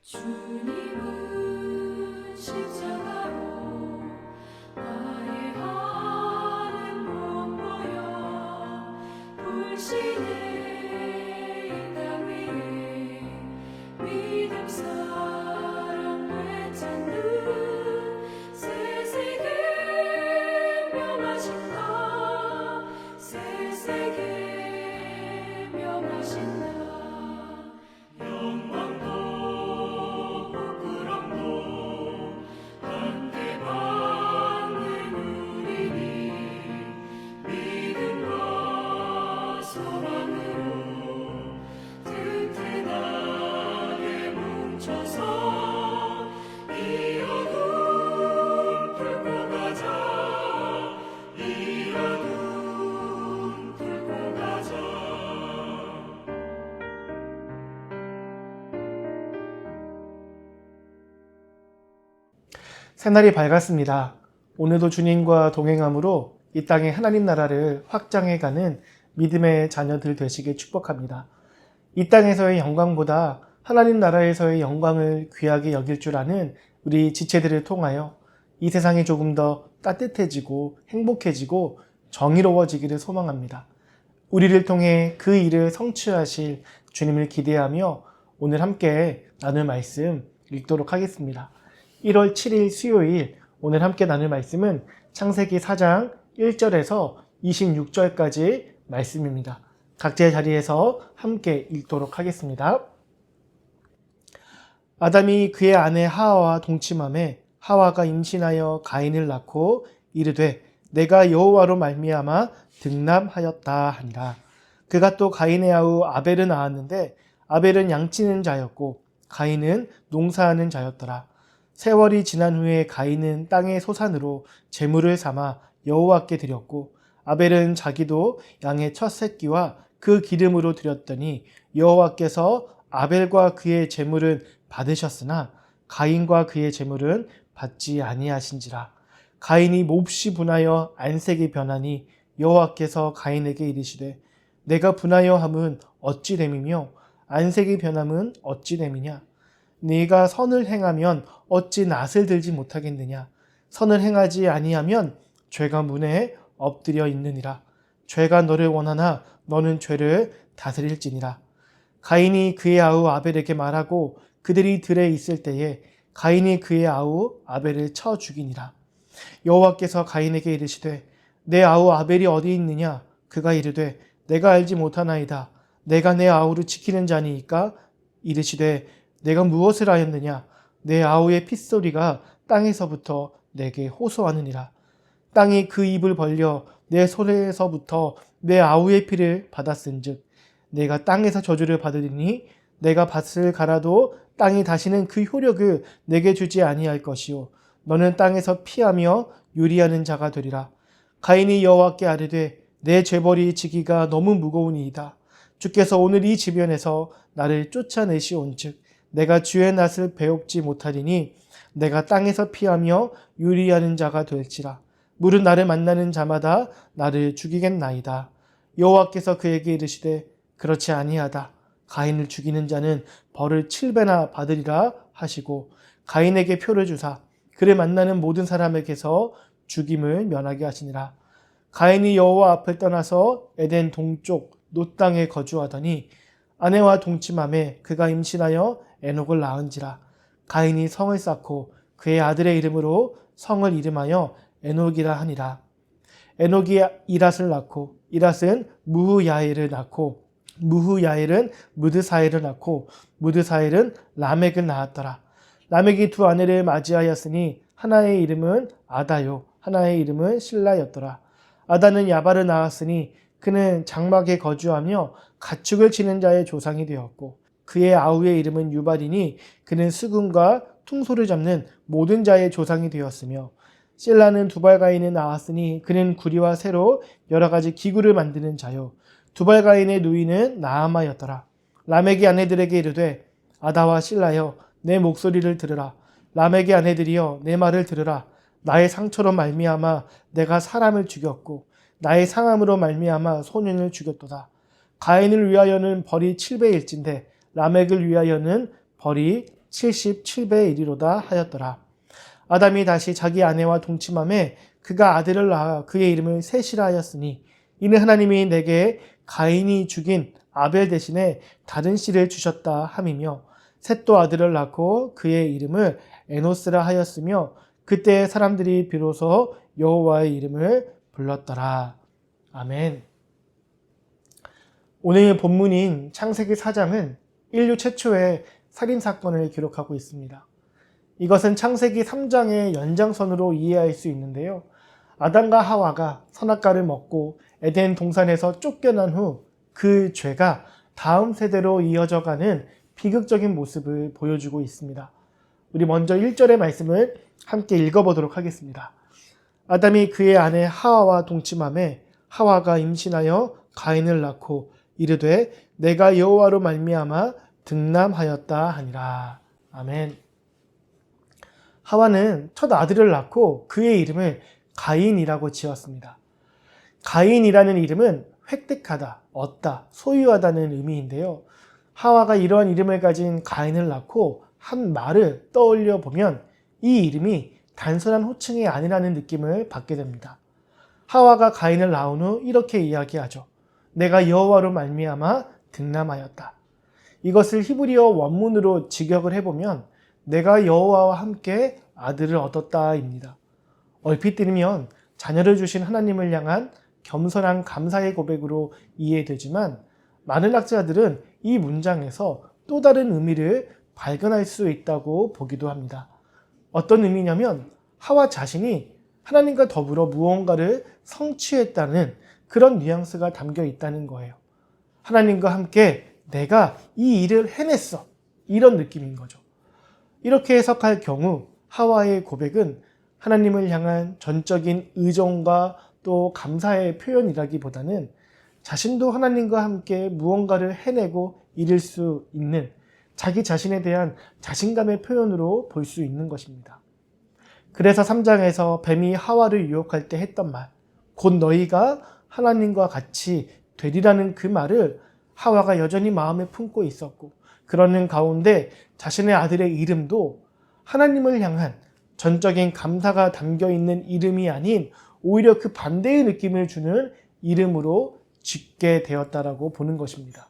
주님은 십자가로 화해하는 못 보여 불신의 인간 위에 믿음 사랑 외쳤는 새세계 명하신다 새세계 명하신다 새날이 밝았습니다. 오늘도 주님과 동행함으로 이 땅의 하나님 나라를 확장해가는 믿음의 자녀들 되시길 축복합니다. 이 땅에서의 영광보다 하나님 나라에서의 영광을 귀하게 여길 줄 아는 우리 지체들을 통하여 이 세상이 조금 더 따뜻해지고 행복해지고 정의로워지기를 소망합니다. 우리를 통해 그 일을 성취하실 주님을 기대하며 오늘 함께 나눌 말씀 읽도록 하겠습니다. 1월 7일 수요일 오늘 함께 나눌 말씀은 창세기 4장 1절에서 26절까지 말씀입니다. 각자의 자리에서 함께 읽도록 하겠습니다. 아담이 그의 아내 하와와 동침하매 하와가 임신하여 가인을 낳고 이르되 내가 여호와로 말미암아 등남하였다 하니라. 그가 또 가인의 아우 아벨을 낳았는데 아벨은 양치는 자였고 가인은 농사하는 자였더라. 세월이 지난 후에 가인은 땅의 소산으로 제물을 삼아 여호와께 드렸고 아벨은 자기도 양의 첫 새끼와 그 기름으로 드렸더니 여호와께서 아벨과 그의 제물은 받으셨으나 가인과 그의 제물은 받지 아니하신지라. 가인이 몹시 분하여 안색이 변하니 여호와께서 가인에게 이르시되 내가 분하여 함은 어찌 됨이며 안색이 변함은 어찌 됨이냐. 네가 선을 행하면 어찌 낫을 들지 못하겠느냐. 선을 행하지 아니하면 죄가 문에 엎드려 있느니라. 죄가 너를 원하나 너는 죄를 다스릴지니라. 가인이 그의 아우 아벨에게 말하고 그들이 들에 있을 때에 가인이 그의 아우 아벨을 쳐 죽이니라. 여호와께서 가인에게 이르시되 내 아우 아벨이 어디 있느냐. 그가 이르되 내가 알지 못하나이다. 내가 내 아우를 지키는 자니이까. 이르시되 내가 무엇을 하였느냐. 내 아우의 핏소리가 땅에서부터 내게 호소하느니라. 땅이 그 입을 벌려 내 손에서부터 내 아우의 피를 받았은즉 내가 땅에서 저주를 받으리니 내가 밭을 갈아도 땅이 다시는 그 효력을 내게 주지 아니할 것이요 너는 땅에서 피하며 유리하는 자가 되리라. 가인이 여호와께 아뢰되 내 죄벌이 지기가 너무 무거우니이다. 주께서 오늘 이 지변에서 나를 쫓아내시온즉 내가 주의 낯을 배웁지 못하리니 내가 땅에서 피하며 유리하는 자가 될지라. 물은 나를 만나는 자마다 나를 죽이겠나이다. 여호와께서 그에게 이르시되 그렇지 아니하다. 가인을 죽이는 자는 벌을 7배나 받으리라 하시고 가인에게 표를 주사 그를 만나는 모든 사람에게서 죽임을 면하게 하시니라. 가인이 여호와 앞을 떠나서 에덴 동쪽 놋 땅에 거주하더니 아내와 동침함에 그가 임신하여 에녹을 낳은지라. 가인이 성을 쌓고 그의 아들의 이름으로 성을 이름하여 에녹이라 하니라. 에녹이 이랏을 낳고 이랏은 무후야엘을 낳고 무후야엘은 무드사엘을 낳고 무드사엘은 라멕을 낳았더라. 라멕이 두 아내를 맞이하였으니 하나의 이름은 아다요 하나의 이름은 실라였더라. 아다는 야발을 낳았으니 그는 장막에 거주하며 가축을 치는 자의 조상이 되었고 그의 아우의 이름은 유발이니 그는 수금과 퉁소를 잡는 모든 자의 조상이 되었으며 실라는 두발가인을 낳았으니 그는 구리와 새로 여러 가지 기구를 만드는 자요 두발가인의 누이는 나아마였더라. 라멕의 아내들에게 이르되 아다와 실라여 내 목소리를 들으라. 라멕의 아내들이여 내 말을 들으라. 나의 상처로 말미암아 내가 사람을 죽였고 나의 상함으로 말미암아 소년을 죽였도다. 가인을 위하여는 벌이 7배일진데 라멕을 위하여는 벌이 77배의 일이로다 하였더라. 아담이 다시 자기 아내와 동침함에 그가 아들을 낳아 그의 이름을 셋이라 하였으니 이는 하나님이 내게 가인이 죽인 아벨 대신에 다른 씨를 주셨다 함이며 셋도 아들을 낳고 그의 이름을 에노스라 하였으며 그때 사람들이 비로소 여호와의 이름을 불렀더라. 아멘. 오늘 본문인 창세기 4장은 인류 최초의 살인사건을 기록하고 있습니다. 이것은 창세기 3장의 연장선으로 이해할 수 있는데요. 아담과 하와가 선악과를 먹고 에덴 동산에서 쫓겨난 후 그 죄가 다음 세대로 이어져가는 비극적인 모습을 보여주고 있습니다. 우리 먼저 1절의 말씀을 함께 읽어보도록 하겠습니다. 아담이 그의 아내 하와와 동침함에 하와가 임신하여 가인을 낳고 이르되 내가 여호와로 말미암아 득남하였다 하니라. 아멘. 하와는 첫 아들을 낳고 그의 이름을 가인이라고 지었습니다. 가인이라는 이름은 획득하다, 얻다, 소유하다는 의미인데요. 하와가 이러한 이름을 가진 가인을 낳고 한 말을 떠올려 보면 이 이름이 단순한 호칭이 아니라는 느낌을 받게 됩니다. 하와가 가인을 낳은 후 이렇게 이야기하죠. 내가 여호와로 말미암아 득남하였다. 이것을 히브리어 원문으로 직역을 해보면 내가 여호와와 함께 아들을 얻었다입니다. 얼핏 들으면 자녀를 주신 하나님을 향한 겸손한 감사의 고백으로 이해되지만 많은 학자들은 이 문장에서 또 다른 의미를 발견할 수 있다고 보기도 합니다. 어떤 의미냐면 하와 자신이 하나님과 더불어 무언가를 성취했다는 그런 뉘앙스가 담겨 있다는 거예요. 하나님과 함께 내가 이 일을 해냈어. 이런 느낌인 거죠. 이렇게 해석할 경우 하와의 고백은 하나님을 향한 전적인 의존과 또 감사의 표현이라기보다는 자신도 하나님과 함께 무언가를 해내고 이룰 수 있는 자기 자신에 대한 자신감의 표현으로 볼 수 있는 것입니다. 그래서 3장에서 뱀이 하와를 유혹할 때 했던 말, 곧 너희가 하나님과 같이 되리라는 그 말을 하와가 여전히 마음에 품고 있었고 그러는 가운데 자신의 아들의 이름도 하나님을 향한 전적인 감사가 담겨있는 이름이 아닌 오히려 그 반대의 느낌을 주는 이름으로 짓게 되었다라고 보는 것입니다.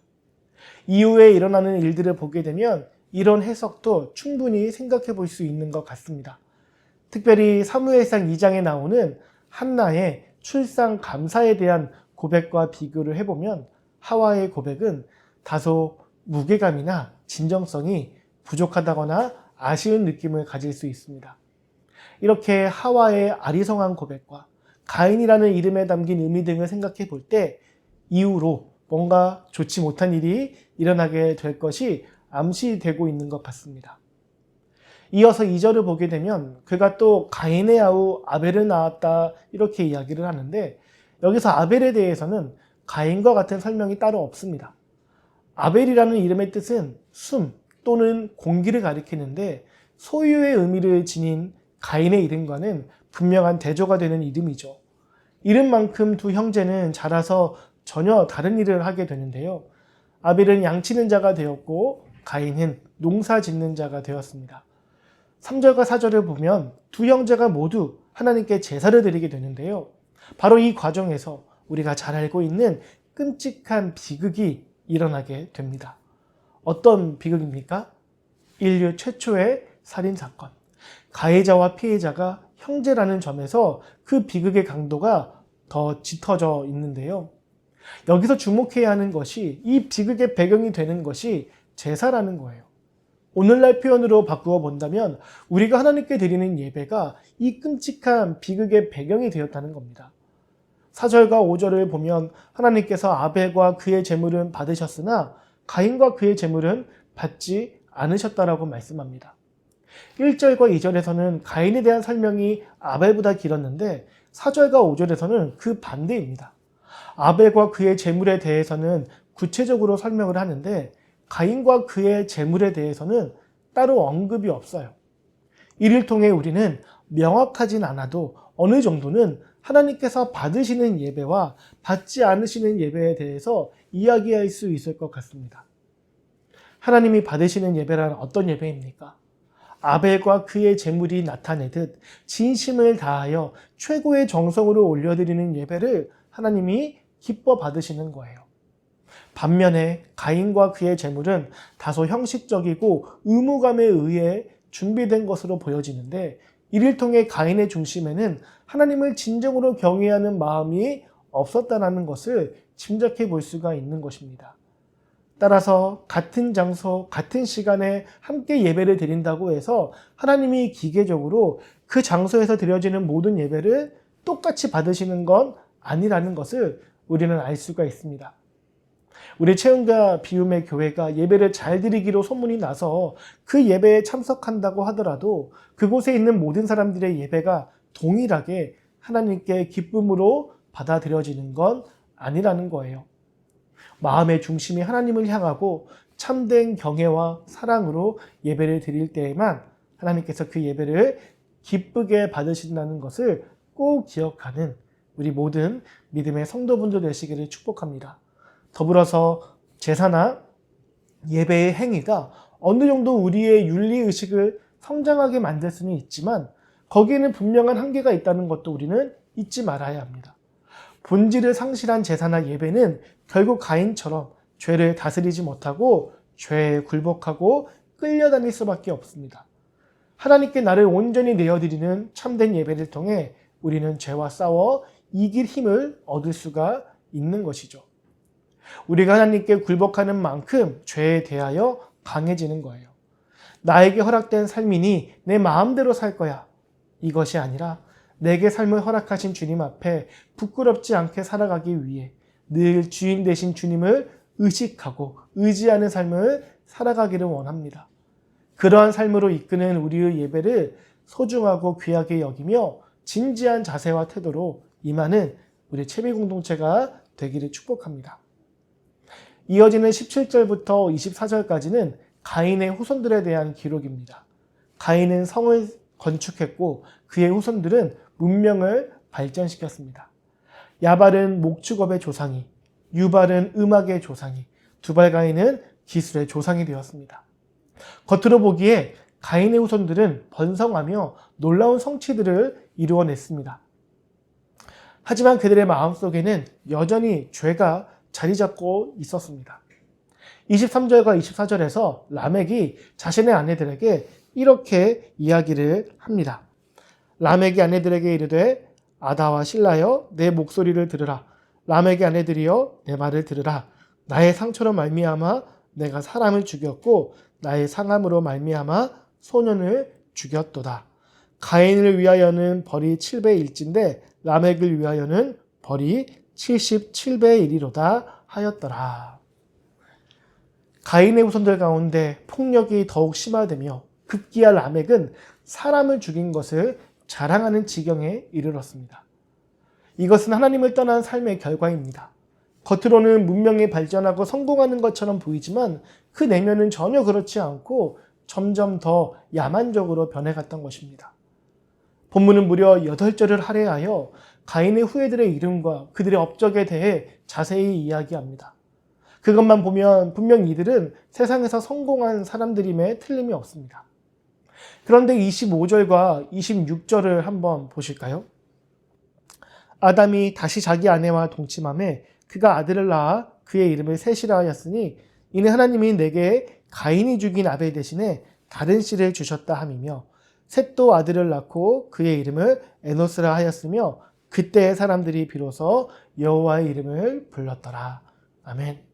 이후에 일어나는 일들을 보게 되면 이런 해석도 충분히 생각해 볼 수 있는 것 같습니다. 특별히 사무엘상 2장에 나오는 한나의 출산 감사에 대한 고백과 비교를 해보면 하와의 고백은 다소 무게감이나 진정성이 부족하다거나 아쉬운 느낌을 가질 수 있습니다. 이렇게 하와의 아리송한 고백과 가인이라는 이름에 담긴 의미 등을 생각해 볼 때 이후로 뭔가 좋지 못한 일이 일어나게 될 것이 암시되고 있는 것 같습니다. 이어서 2절을 보게 되면 그가 또 가인의 아우 아벨을 낳았다 이렇게 이야기를 하는데 여기서 아벨에 대해서는 가인과 같은 설명이 따로 없습니다. 아벨이라는 이름의 뜻은 숨 또는 공기를 가리키는데 소유의 의미를 지닌 가인의 이름과는 분명한 대조가 되는 이름이죠. 이름만큼 두 형제는 자라서 전혀 다른 일을 하게 되는데요. 아벨은 양치는 자가 되었고 가인은 농사 짓는 자가 되었습니다. 3절과 4절을 보면 두 형제가 모두 하나님께 제사를 드리게 되는데요. 바로 이 과정에서 우리가 잘 알고 있는 끔찍한 비극이 일어나게 됩니다. 어떤 비극입니까? 인류 최초의 살인사건. 가해자와 피해자가 형제라는 점에서 그 비극의 강도가 더 짙어져 있는데요. 여기서 주목해야 하는 것이 이 비극의 배경이 되는 것이 제사라는 거예요. 오늘날 표현으로 바꾸어 본다면 우리가 하나님께 드리는 예배가 이 끔찍한 비극의 배경이 되었다는 겁니다. 4절과 5절을 보면 하나님께서 아벨과 그의 제물은 받으셨으나 가인과 그의 제물은 받지 않으셨다라고 말씀합니다. 1절과 2절에서는 가인에 대한 설명이 아벨보다 길었는데 4절과 5절에서는 그 반대입니다. 아벨과 그의 제물에 대해서는 구체적으로 설명을 하는데 가인과 그의 제물에 대해서는 따로 언급이 없어요. 이를 통해 우리는 명확하진 않아도 어느 정도는 하나님께서 받으시는 예배와 받지 않으시는 예배에 대해서 이야기할 수 있을 것 같습니다. 하나님이 받으시는 예배란 어떤 예배입니까? 아벨과 그의 제물이 나타내듯 진심을 다하여 최고의 정성으로 올려드리는 예배를 하나님이 기뻐 받으시는 거예요. 반면에 가인과 그의 제물은 다소 형식적이고 의무감에 의해 준비된 것으로 보여지는데 이를 통해 가인의 중심에는 하나님을 진정으로 경외하는 마음이 없었다는 것을 짐작해 볼 수가 있는 것입니다. 따라서 같은 장소, 같은 시간에 함께 예배를 드린다고 해서 하나님이 기계적으로 그 장소에서 드려지는 모든 예배를 똑같이 받으시는 건 아니라는 것을 우리는 알 수가 있습니다. 우리 채움과 비움의 교회가 예배를 잘 드리기로 소문이 나서 그 예배에 참석한다고 하더라도 그곳에 있는 모든 사람들의 예배가 동일하게 하나님께 기쁨으로 받아들여지는 건 아니라는 거예요. 마음의 중심이 하나님을 향하고 참된 경외와 사랑으로 예배를 드릴 때에만 하나님께서 그 예배를 기쁘게 받으신다는 것을 꼭 기억하는 우리 모든 믿음의 성도분들 되시기를 축복합니다. 더불어서 제사나 예배의 행위가 어느 정도 우리의 윤리의식을 성장하게 만들 수는 있지만 거기에는 분명한 한계가 있다는 것도 우리는 잊지 말아야 합니다. 본질을 상실한 제사나 예배는 결국 가인처럼 죄를 다스리지 못하고 죄에 굴복하고 끌려다닐 수밖에 없습니다. 하나님께 나를 온전히 내어드리는 참된 예배를 통해 우리는 죄와 싸워 이길 힘을 얻을 수가 있는 것이죠. 우리가 하나님께 굴복하는 만큼 죄에 대하여 강해지는 거예요. 나에게 허락된 삶이니 내 마음대로 살 거야. 이것이 아니라 내게 삶을 허락하신 주님 앞에 부끄럽지 않게 살아가기 위해 늘 주인 되신 주님을 의식하고 의지하는 삶을 살아가기를 원합니다. 그러한 삶으로 이끄는 우리의 예배를 소중하고 귀하게 여기며 진지한 자세와 태도로 임하는 우리 채비 공동체가 되기를 축복합니다. 이어지는 17절부터 24절까지는 가인의 후손들에 대한 기록입니다. 가인은 성을 건축했고 그의 후손들은 문명을 발전시켰습니다. 야발은 목축업의 조상이, 유발은 음악의 조상이, 두발가인은 기술의 조상이 되었습니다. 겉으로 보기에 가인의 후손들은 번성하며 놀라운 성취들을 이루어냈습니다. 하지만 그들의 마음속에는 여전히 죄가 자리 잡고 있었습니다. 23절과 24절에서 라멕이 자신의 아내들에게 이렇게 이야기를 합니다. 라멕이 아내들에게 이르되 아다와 실라여 내 목소리를 들으라. 라멕의 아내들이여 내 말을 들으라. 나의 상처로 말미암아 내가 사람을 죽였고 나의 상함으로 말미암아 소년을 죽였도다. 가인을 위하여는 벌이 7배의 1인데 라멕을 위하여는 벌이 77배의 1이로다 하였더라. 가인의 후손들 가운데 폭력이 더욱 심화되며 급기야 라멕은 사람을 죽인 것을 자랑하는 지경에 이르렀습니다. 이것은 하나님을 떠난 삶의 결과입니다. 겉으로는 문명이 발전하고 성공하는 것처럼 보이지만 그 내면은 전혀 그렇지 않고 점점 더 야만적으로 변해갔던 것입니다. 본문은 무려 8절을 할애하여 가인의 후예들의 이름과 그들의 업적에 대해 자세히 이야기합니다. 그것만 보면 분명 이들은 세상에서 성공한 사람들임에 틀림이 없습니다. 그런데 25절과 26절을 한번 보실까요? 아담이 다시 자기 아내와 동침함에 그가 아들을 낳아 그의 이름을 셋이라 하였으니 이는 하나님이 내게 가인이 죽인 아벨 대신에 다른 씨를 주셨다 함이며 셋도 아들을 낳고 그의 이름을 에노스라 하였으며 그때의 사람들이 비로소 여호와의 이름을 불렀더라. 아멘.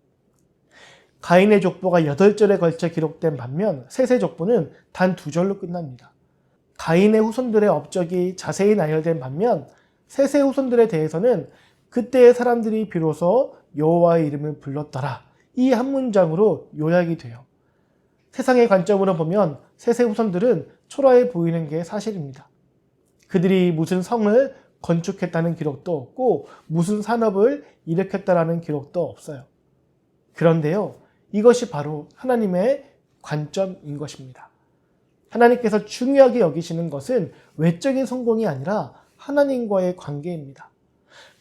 가인의 족보가 8절에 걸쳐 기록된 반면 셋의 족보는 단 2절로 끝납니다. 가인의 후손들의 업적이 자세히 나열된 반면 셋의 후손들에 대해서는 그때의 사람들이 비로소 여호와의 이름을 불렀더라. 이 한 문장으로 요약이 돼요. 세상의 관점으로 보면 셋의 후손들은 초라해 보이는 게 사실입니다. 그들이 무슨 성을 건축했다는 기록도 없고 무슨 산업을 일으켰다라는 기록도 없어요. 그런데요, 이것이 바로 하나님의 관점인 것입니다. 하나님께서 중요하게 여기시는 것은 외적인 성공이 아니라 하나님과의 관계입니다.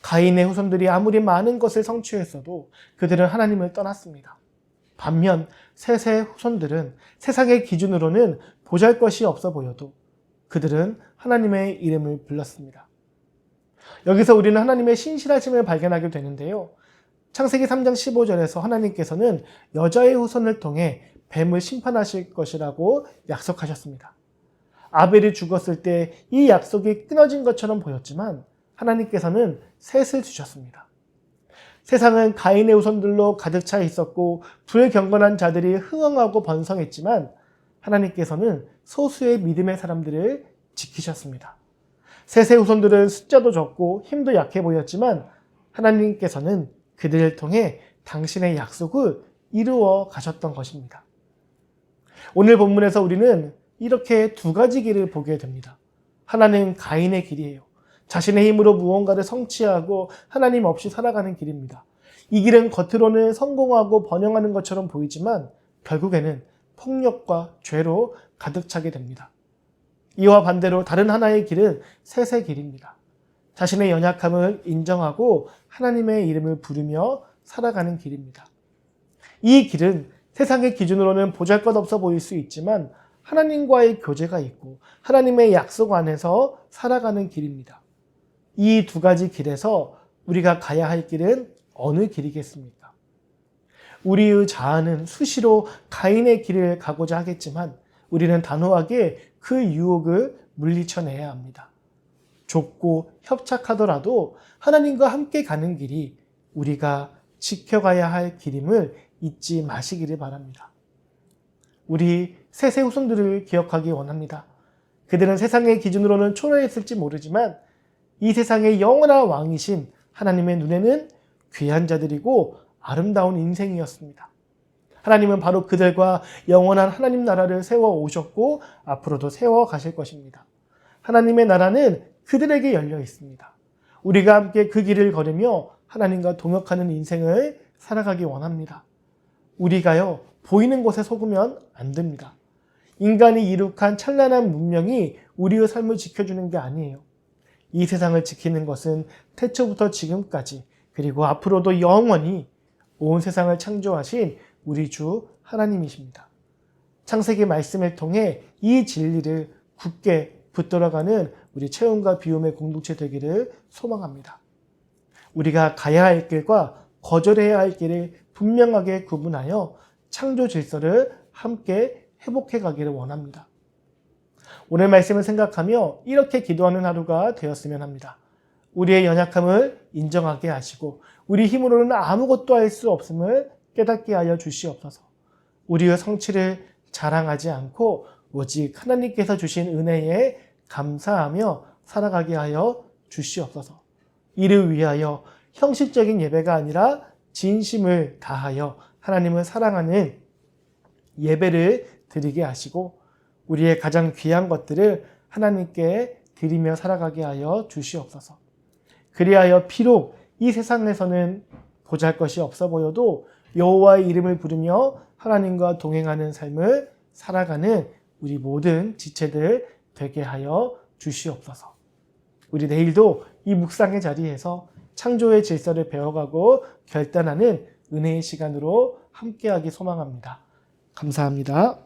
가인의 후손들이 아무리 많은 것을 성취했어도 그들은 하나님을 떠났습니다. 반면 셋의 후손들은 세상의 기준으로는 보잘것이 없어 보여도 그들은 하나님의 이름을 불렀습니다. 여기서 우리는 하나님의 신실하심을 발견하게 되는데요. 창세기 3장 15절에서 하나님께서는 여자의 후손을 통해 뱀을 심판하실 것이라고 약속하셨습니다. 아벨이 죽었을 때 이 약속이 끊어진 것처럼 보였지만 하나님께서는 셋을 주셨습니다. 세상은 가인의 후손들로 가득 차 있었고 불경건한 자들이 흥황하고 번성했지만 하나님께서는 소수의 믿음의 사람들을 지키셨습니다. 셋의 후손들은 숫자도 적고 힘도 약해 보였지만 하나님께서는 그들을 통해 당신의 약속을 이루어 가셨던 것입니다. 오늘 본문에서 우리는 이렇게 두 가지 길을 보게 됩니다. 하나는 가인의 길이에요. 자신의 힘으로 무언가를 성취하고 하나님 없이 살아가는 길입니다. 이 길은 겉으로는 성공하고 번영하는 것처럼 보이지만 결국에는 폭력과 죄로 가득 차게 됩니다. 이와 반대로 다른 하나의 길은 셋의 길입니다. 자신의 연약함을 인정하고 하나님의 이름을 부르며 살아가는 길입니다. 이 길은 세상의 기준으로는 보잘것없어 보일 수 있지만 하나님과의 교제가 있고 하나님의 약속 안에서 살아가는 길입니다. 이 두 가지 길에서 우리가 가야 할 길은 어느 길이겠습니까? 우리의 자아는 수시로 가인의 길을 가고자 하겠지만 우리는 단호하게 그 유혹을 물리쳐내야 합니다. 좁고 협착하더라도 하나님과 함께 가는 길이 우리가 지켜가야 할 길임을 잊지 마시기를 바랍니다. 우리 셋의 후손들을 기억하기 원합니다. 그들은 세상의 기준으로는 초라했을지 모르지만 이 세상의 영원한 왕이신 하나님의 눈에는 귀한 자들이고 아름다운 인생이었습니다. 하나님은 바로 그들과 영원한 하나님 나라를 세워 오셨고 앞으로도 세워 가실 것입니다. 하나님의 나라는 그들에게 열려 있습니다. 우리가 함께 그 길을 걸으며 하나님과 동역하는 인생을 살아가기 원합니다. 우리가요, 보이는 곳에 속으면 안 됩니다. 인간이 이룩한 찬란한 문명이 우리의 삶을 지켜주는 게 아니에요. 이 세상을 지키는 것은 태초부터 지금까지 그리고 앞으로도 영원히 온 세상을 창조하신 우리 주 하나님이십니다. 창세기 말씀을 통해 이 진리를 굳게 붙들어가는 우리 체험과 비움의 공동체 되기를 소망합니다. 우리가 가야 할 길과 거절해야 할 길을 분명하게 구분하여 창조 질서를 함께 회복해 가기를 원합니다. 오늘 말씀을 생각하며 이렇게 기도하는 하루가 되었으면 합니다. 우리의 연약함을 인정하게 하시고 우리 힘으로는 아무것도 할 수 없음을 깨닫게 하여 주시옵소서. 우리의 성취를 자랑하지 않고 오직 하나님께서 주신 은혜에 감사하며 살아가게 하여 주시옵소서. 이를 위하여 형식적인 예배가 아니라 진심을 다하여 하나님을 사랑하는 예배를 드리게 하시고 우리의 가장 귀한 것들을 하나님께 드리며 살아가게 하여 주시옵소서. 그리하여 비록 이 세상에서는 보잘것이 없어 보여도 여호와의 이름을 부르며 하나님과 동행하는 삶을 살아가는 우리 모든 지체들 되게 하여 주시옵소서. 우리 내일도 이 묵상의 자리에서 창조의 질서를 배워가고 결단하는 은혜의 시간으로 함께하기 소망합니다. 감사합니다.